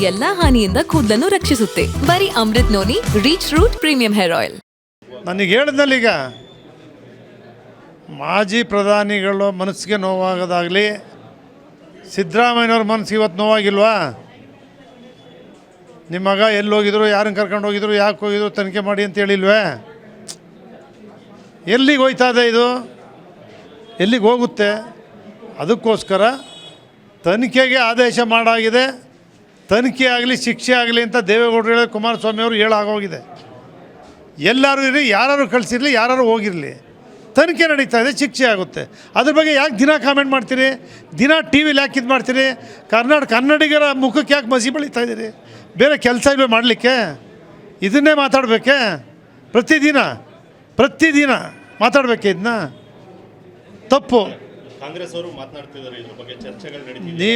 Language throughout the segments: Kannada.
ಎಲ್ಲಾ ಹಾನಿಯಿಂದ ಕೂದಲನ್ನು ರಕ್ಷಿಸುತ್ತೆ. ಬರೀ Amrit noni reach root premium hair oil. ನನಗೆ ಹೇಳಿದ್ನಲ್ಲೀಗ ಮಾಜಿ ಪ್ರಧಾನಿಗಳು ಮನಸ್ಸಿಗೆ ನೋವಾಗೋದಾಗಲಿ, ಸಿದ್ದರಾಮಯ್ಯನವ್ರ ಮನಸ್ಸಿಗೆ ಇವತ್ತು ನೋವಾಗಿಲ್ವಾ? ನಿಮ್ಮ ಮಗ ಎಲ್ಲಿ ಹೋಗಿದ್ರು, ಯಾರನ್ನು ಕರ್ಕೊಂಡು ಹೋಗಿದ್ರು, ಯಾಕೆ ಹೋಗಿದ್ರು ತನಿಖೆ ಮಾಡಿ ಅಂತ ಹೇಳಿಲ್ವೇ? ಎಲ್ಲಿಗೆ ಹೋಯ್ತಾ ಇದೆ ಇದು? ಎಲ್ಲಿಗೆ ಹೋಗುತ್ತೆ? ಅದಕ್ಕೋಸ್ಕರ ತನಿಖೆಗೆ ಆದೇಶ ಮಾಡಾಗಿದೆ. ತನಿಖೆ ಆಗಲಿ ಶಿಕ್ಷೆ ಆಗಲಿ ಅಂತ ದೇವೇಗೌಡರು ಹೇಳಿ ಕುಮಾರಸ್ವಾಮಿ ಅವರು ಹೇಳಾಗೋಗಿದೆ. ಎಲ್ಲರೂ ಇರಲಿ, ಯಾರು ಕಳಿಸಿರಲಿ, ಯಾರು ಹೋಗಿರಲಿ, ತನಿಖೆ ನಡೀತಾ ಇದೆ, ಶಿಕ್ಷೆ ಆಗುತ್ತೆ. ಅದ್ರ ಬಗ್ಗೆ ಯಾಕೆ ದಿನ ಕಾಮೆಂಟ್ ಮಾಡ್ತೀರಿ? ದಿನ ಟಿ ವಿಲಿ ಯಾಕೆ ಇದು ಮಾಡ್ತೀರಿ? ಕನ್ನಡಿಗರ ಮುಖಕ್ಕೆ ಯಾಕೆ ಮಸಿ ಬಳಿತಾ ಇದ್ದೀರಿ? ಬೇರೆ ಕೆಲಸ ಇವೆ ಮಾಡಲಿಕ್ಕೆ? ಇದನ್ನೇ ಮಾತಾಡಬೇಕೆ? ಪ್ರತಿದಿನ ಮಾತಾಡಬೇಕೆ? ಇದನ್ನ ತಪ್ಪು. ಕಾಂಗ್ರೆಸ್ ಅವರು ಮಾತನಾಡ್ತಿದ್ದಾರೆ, ಇದ್ರ ಬಗ್ಗೆ ಚರ್ಚೆಗಳು ನಡೀತಿದೆ.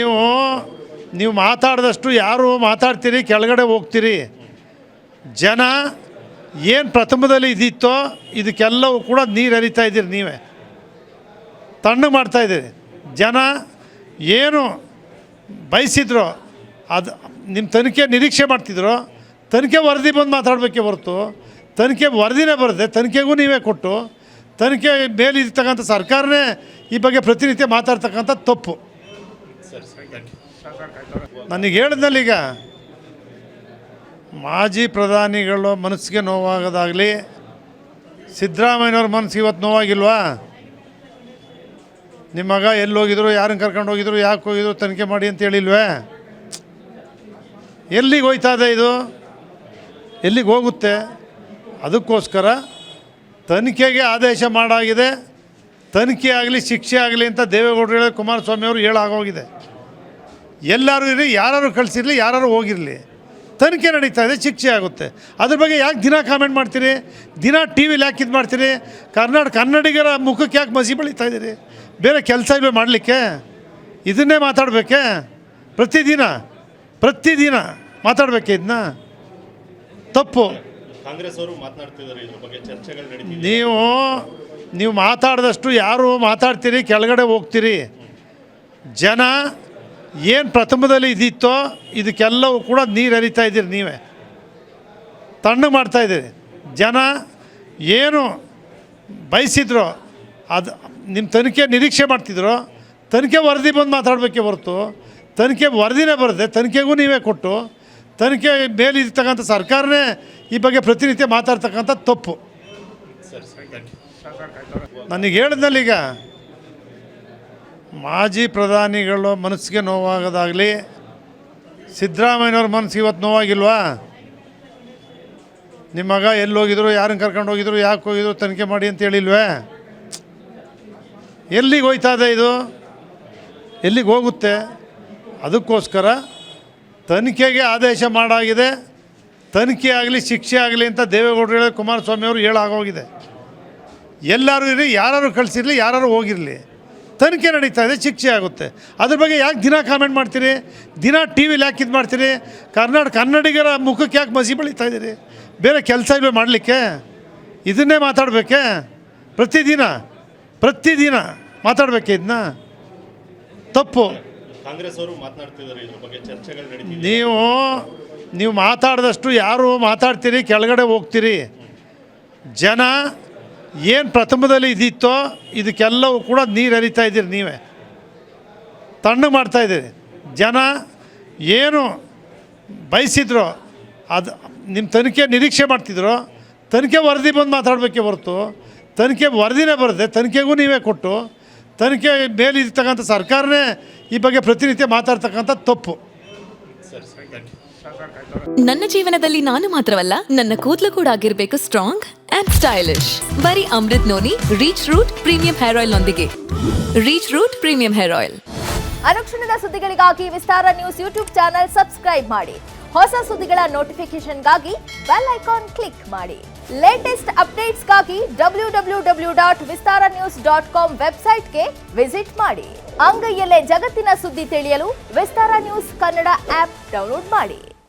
ನೀವು ಮಾತಾಡಿದಷ್ಟು ಯಾರು ಮಾತಾಡ್ತೀರಿ, ಕೆಳಗಡೆ ಹೋಗ್ತೀರಿ. ಜನ ಏನು ಪ್ರಥಮದಲ್ಲಿ ಇದಿತ್ತೋ ಇದಕ್ಕೆಲ್ಲವೂ ಕೂಡ ನೀರು ಹರಿತಾ ಇದ್ದೀರಿ. ನೀವೇ ತಣ್ಣಗೆ ಮಾಡ್ತಾಯಿದ್ದೀರಿ. ಜನ ಏನು ಬಯಸಿದ್ರೋ ಅದು ನಿಮ್ಮ ತನಿಖೆ ನಿರೀಕ್ಷೆ ಮಾಡ್ತಿದ್ರು. ತನಿಖೆ ವರದಿ ಬಂದು ಮಾತಾಡಬೇಕೇ ಹೊರತು ತನಿಖೆ ವರದಿನೇ ಬರದೆ ತನಿಖೆಗೂ ನೀವೇ ಕೊಟ್ಟು ತನಿಖೆ ಮೇಲಿರ್ತಕ್ಕಂಥ ಸರ್ಕಾರನೇ ಈ ಬಗ್ಗೆ ಪ್ರತಿನಿತ್ಯ ಮಾತಾಡ್ತಕ್ಕಂಥ ತಪ್ಪು. ನನಗೆ ಹೇಳಿದ್ನಲ್ಲೀಗ ಮಾಜಿ ಪ್ರಧಾನಿಗಳು ಮನಸ್ಸಿಗೆ ನೋವಾಗೋದಾಗಲಿ, ಸಿದ್ದರಾಮಯ್ಯನವ್ರ ಮನಸ್ಸಿಗೆ ಇವತ್ತು ನೋವಾಗಿಲ್ವಾ? ನಿಮ್ಮ ಮಗ ಎಲ್ಲಿ ಹೋಗಿದ್ರು, ಯಾರನ್ನು ಕರ್ಕೊಂಡು ಹೋಗಿದ್ರು, ಯಾಕೆ ಹೋಗಿದ್ರು ತನಿಖೆ ಮಾಡಿ ಅಂತ ಹೇಳಿಲ್ವೇ? ಎಲ್ಲಿಗೆ ಹೋಯ್ತಾ ಇದೆ ಇದು? ಎಲ್ಲಿಗೆ ಹೋಗುತ್ತೆ? ಅದಕ್ಕೋಸ್ಕರ ತನಿಖೆಗೆ ಆದೇಶ ಮಾಡಾಗಿದೆ. ತನಿಖೆ ಆಗಲಿ ಶಿಕ್ಷೆ ಆಗಲಿ ಅಂತ ದೇವೇಗೌಡರು ಹೇಳಿ ಕುಮಾರಸ್ವಾಮಿ ಅವರು ಹೇಳಾಗೋಗಿದೆ. ಎಲ್ಲರೂ ಇರಲಿ, ಯಾರು ಕಳಿಸಿರಲಿ, ಯಾರು ಹೋಗಿರಲಿ, ತನಿಖೆ ನಡೀತಾ ಇದೆ, ಶಿಕ್ಷೆ ಆಗುತ್ತೆ. ಅದ್ರ ಬಗ್ಗೆ ಯಾಕೆ ದಿನ ಕಾಮೆಂಟ್ ಮಾಡ್ತೀರಿ? ದಿನ ಟಿ ವಿಲಿ ಯಾಕೆ ಇದು ಮಾಡ್ತೀರಿ? ಕನ್ನಡಿಗರ ಮುಖಕ್ಕೆ ಯಾಕೆ ಮಸಿ ಬಳಿತಾ ಇದ್ದೀರಿ? ಬೇರೆ ಕೆಲಸ ಇವೆ ಮಾಡಲಿಕ್ಕೆ? ಇದನ್ನೇ ಮಾತಾಡಬೇಕೆ? ಪ್ರತಿದಿನ ಮಾತಾಡಬೇಕೆ? ಇದನ್ನ ತಪ್ಪು. ಕಾಂಗ್ರೆಸ್ ಅವರು ಮಾತನಾಡ್ತಿದ್ದಾರೆ, ಇದ್ರ ಬಗ್ಗೆ ಚರ್ಚೆಗಳು ನಡೀತಿದೆ. ನೀವು ಮಾತಾಡಿದಷ್ಟು ಯಾರು ಮಾತಾಡ್ತೀರಿ, ಕೆಳಗಡೆ ಹೋಗ್ತೀರಿ. ಜನ ಏನು ಪ್ರಥಮದಲ್ಲಿ ಇದಿತ್ತೋ ಇದಕ್ಕೆಲ್ಲವೂ ಕೂಡ ನೀರು ಹರಿತಾ ಇದ್ದೀರಿ. ನೀವೇ ತಣ್ಣಗೆ ಮಾಡ್ತಾಯಿದ್ದೀರಿ. ಜನ ಏನು ಬಯಸಿದ್ರೋ ಅದು ನಿಮ್ಮ ತನಿಖೆ ನಿರೀಕ್ಷೆ ಮಾಡ್ತಿದ್ರು. ತನಿಖೆ ವರದಿ ಬಂದು ಮಾತಾಡಬೇಕೇ ಹೊರತು ತನಿಖೆ ವರದಿನೇ ಬರದೆ ತನಿಖೆಗೂ ನೀವೇ ಕೊಟ್ಟು ತನಿಖೆ ಮೇಲಿರ್ತಕ್ಕಂಥ ಸರ್ಕಾರನೇ ಈ ಬಗ್ಗೆ ಪ್ರತಿನಿತ್ಯ ಮಾತಾಡ್ತಕ್ಕಂಥ ತಪ್ಪು. ನನಗೆ ಹೇಳಿದ್ನಲ್ಲೀಗ ಮಾಜಿ ಪ್ರಧಾನಿಗಳು ಮನಸ್ಸಿಗೆ ನೋವಾಗೋದಾಗಲಿ, ಸಿದ್ದರಾಮಯ್ಯನವ್ರ ಮನಸ್ಸಿಗೆ ಇವತ್ತು ನೋವಾಗಿಲ್ವಾ? ನಿಮ್ಮ ಮಗ ಎಲ್ಲಿ ಹೋಗಿದ್ರು, ಯಾರನ್ನು ಕರ್ಕೊಂಡು ಹೋಗಿದ್ರು, ಯಾಕೆ ಹೋಗಿದ್ರು ತನಿಖೆ ಮಾಡಿ ಅಂತ ಹೇಳಿಲ್ವೇ? ಎಲ್ಲಿಗೆ ಹೋಯ್ತಾ ಇದೆ ಇದು? ಎಲ್ಲಿಗೆ ಹೋಗುತ್ತೆ? ಅದಕ್ಕೋಸ್ಕರ ತನಿಖೆಗೆ ಆದೇಶ ಮಾಡಾಗಿದೆ. ತನಿಖೆ ಆಗಲಿ ಶಿಕ್ಷೆ ಆಗಲಿ ಅಂತ ದೇವೇಗೌಡರು ಹೇಳಿ ಕುಮಾರಸ್ವಾಮಿ ಅವರು ಹೇಳಾಗೋಗಿದೆ. ಎಲ್ಲರೂ ಇರಲಿ, ಯಾರು ಕಳಿಸಿರಲಿ, ಯಾರು ಹೋಗಿರಲಿ, ತನಿಖೆ ನಡೀತಾ ಇದೆ, ಶಿಕ್ಷೆ ಆಗುತ್ತೆ. ಅದ್ರ ಬಗ್ಗೆ ಯಾಕೆ ದಿನ ಕಾಮೆಂಟ್ ಮಾಡ್ತೀರಿ? ದಿನ ಟಿ ವಿಲಿ ಯಾಕೆ ಇದು ಮಾಡ್ತೀರಿ? ಕನ್ನಡಿಗರ ಮುಖಕ್ಕೆ ಯಾಕೆ ಮಸಿ ಬಳಿತಾ ಇದ್ದೀರಿ? ಬೇರೆ ಕೆಲಸ ಇವೆ ಮಾಡಲಿಕ್ಕೆ? ಇದನ್ನೇ ಮಾತಾಡಬೇಕೆ? ಪ್ರತಿದಿನ ಮಾತಾಡಬೇಕೆ? ಇದನ್ನ ತಪ್ಪು. ಕಾಂಗ್ರೆಸ್ ಅವರು ಮಾತನಾಡ್ತಿದ್ದಾರೆ, ಇದ್ರ ಬಗ್ಗೆ ಚರ್ಚೆಗಳು ನಡೀತಿದೆ. ನೀವು ಮಾತಾಡಿದಷ್ಟು ಯಾರು ಮಾತಾಡ್ತೀರಿ, ಕೆಳಗಡೆ ಹೋಗ್ತೀರಿ. ಜನ ಏನು ಪ್ರಥಮದಲ್ಲಿ ಇದಿತ್ತೋ ಇದಕ್ಕೆಲ್ಲವೂ ಕೂಡ ನೀರು ಹರಿತಾ ಇದ್ದೀರಿ. ನೀವೇ ತಣ್ಣಗೆ ಮಾಡ್ತಾಯಿದ್ದೀರಿ. ಜನ ಏನು ಬಯಸಿದ್ರೋ ಅದು ನಿಮ್ಮ ತನಿಖೆ ನಿರೀಕ್ಷೆ ಮಾಡ್ತಿದ್ರು. ತನಿಖೆ ವರದಿ ಬಂದು ಮಾತಾಡಬೇಕೇ ಹೊರತು ತನಿಖೆ ವರದಿನೇ ಬರದೆ ತನಿಖೆಗೂ ನೀವೇ ಕೊಟ್ಟು ತನಿಖೆ ಮೇಲಿರ್ತಕ್ಕಂಥ ಸರ್ಕಾರನೇ ಈ ಬಗ್ಗೆ ಪ್ರತಿನಿತ್ಯ ಮಾತಾಡ್ತಕ್ಕಂಥ ತಪ್ಪು. ನನ್ನ ಜೀವನದಲ್ಲಿ ನಾನು ಮಾತ್ರವಲ್ಲ, ನನ್ನ ಕೂದಲು ಕೂಡ ಆಗಿರ್ಬೇಕು ಸ್ಟ್ರಾಂಗ್ ಅಂಡ್ ಸ್ಟೈಲಿಶ್. ಬರೀ Amrit noni reach root premium hair oil ನೊಂದಿಗೆ. Reach root premium hair oil. ಅನುಕ್ಷಣದ ಸುದ್ದಿಗಳಿಗಾಗಿ Vistara news YouTube channel subscribe ಮಾಡಿ. ಹೊಸ ಸುದ್ದಿಗಳ ನೋಟಿಫಿಕೇಶನ್ಗಾಗಿ ಬೆಲ್ ಐಕಾನ್ ಕ್ಲಿಕ್ ಮಾಡಿ. ಲೇಟೆಸ್ಟ್ ಅಪ್ಡೇಟ್ಸ್ಗಾಗಿ www.vistaranews.com ವೆಬ್ಸೈಟ್ಗೆ ವಿಸಿಟ್ ಮಾಡಿ. ಅಂಗೈಯಲ್ಲೇ ಜಗತ್ತಿನ ಸುದ್ದಿ ತಿಳಿಯಲು Vistara news Kannada app download ಮಾಡಿ.